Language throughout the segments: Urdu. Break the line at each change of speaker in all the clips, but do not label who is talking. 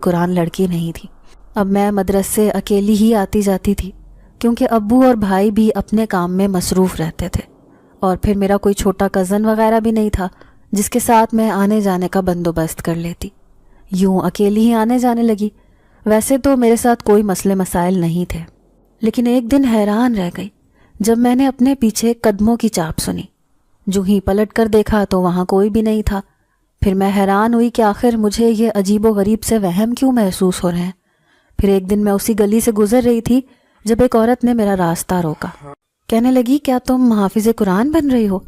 قرآن لڑکی نہیں تھی۔ اب میں مدرسے اکیلی ہی آتی جاتی تھی کیونکہ ابو اور بھائی بھی اپنے کام میں مصروف رہتے تھے، اور پھر میرا کوئی چھوٹا کزن وغیرہ بھی نہیں تھا جس کے ساتھ میں آنے جانے کا بندوبست کر لیتی۔ یوں اکیلی ہی آنے جانے لگی۔ ویسے تو میرے ساتھ کوئی مسئلے مسائل نہیں تھے، لیکن ایک دن حیران رہ گئی جب میں نے اپنے پیچھے قدموں کی چاپ سنی۔ جو ہی پلٹ کر دیکھا تو وہاں کوئی بھی نہیں تھا۔ پھر میں حیران ہوئی کہ آخر مجھے یہ عجیب و غریب سے وہم کیوں محسوس ہو رہے ہیں۔ پھر ایک دن میں اسی گلی سے گزر رہی تھی جب ایک عورت نے میرا راستہ روکا۔ کہنے لگی، کیا تم حافظ قرآن بن رہی ہو؟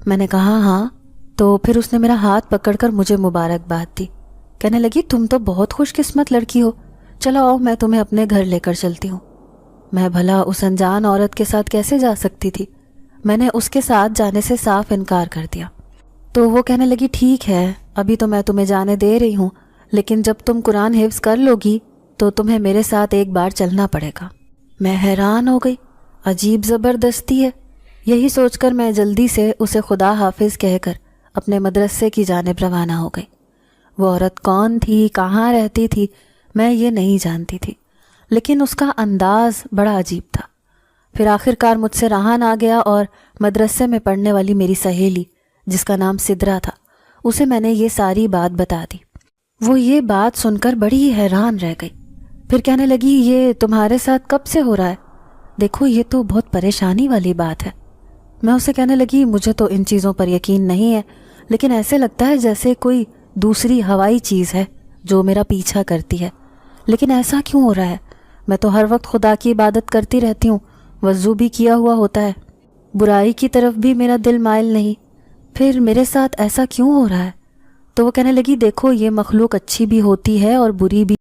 میں نے کہا ہاں۔ تو پھر اس نے میرا ہاتھ پکڑ کر مجھے مبارکباد دی۔ کہنے لگی، تم تو بہت خوش قسمت لڑکی ہو، چلو آؤ میں تمہیں اپنے گھر لے کر چلتی ہوں۔ میں بھلا اس انجان عورت کے ساتھ کیسے جا سکتی تھی؟ میں نے اس کے ساتھ جانے سے صاف انکار کر دیا۔ تو وہ کہنے لگی، ٹھیک ہے، ابھی تو میں تمہیں جانے دے رہی ہوں، لیکن جب تم قرآن حفظ کر لو گی تو تمہیں میرے ساتھ ایک بار چلنا پڑے گا۔ میں حیران ہو گئی، عجیب زبردستی ہے۔ یہی سوچ کر میں جلدی سے اسے خدا حافظ کہہ کر اپنے مدرسے کی جانب روانہ ہو گئی۔ وہ عورت کون تھی، کہاں رہتی تھی، میں یہ نہیں جانتی تھی، لیکن اس کا انداز بڑا عجیب تھا۔ پھر آخر کار مجھ سے رہا نہ گیا اور مدرسے میں پڑھنے والی میری سہیلی جس کا نام سدرا تھا، اسے میں نے یہ ساری بات بتا دی۔ وہ یہ بات سن کر بڑی ہی حیران رہ گئی۔ پھر کہنے لگی، یہ تمہارے ساتھ کب سے ہو رہا ہے؟ دیکھو یہ تو بہت پریشانی والی بات ہے۔ میں اسے کہنے لگی، مجھے تو ان چیزوں پر یقین نہیں ہے، لیکن ایسے لگتا ہے جیسے کوئی دوسری ہوائی چیز ہے جو میرا پیچھا کرتی ہے۔ لیکن ایسا کیوں ہو رہا ہے؟ میں تو ہر وقت خدا کی عبادت کرتی رہتی ہوں، وضو بھی کیا ہوا ہوتا ہے، برائی کی طرف بھی میرا دل مائل نہیں، پھر میرے ساتھ ایسا کیوں ہو رہا ہے؟ تو وہ کہنے لگی، دیکھو یہ مخلوق اچھی بھی ہوتی ہے اور بری بھی۔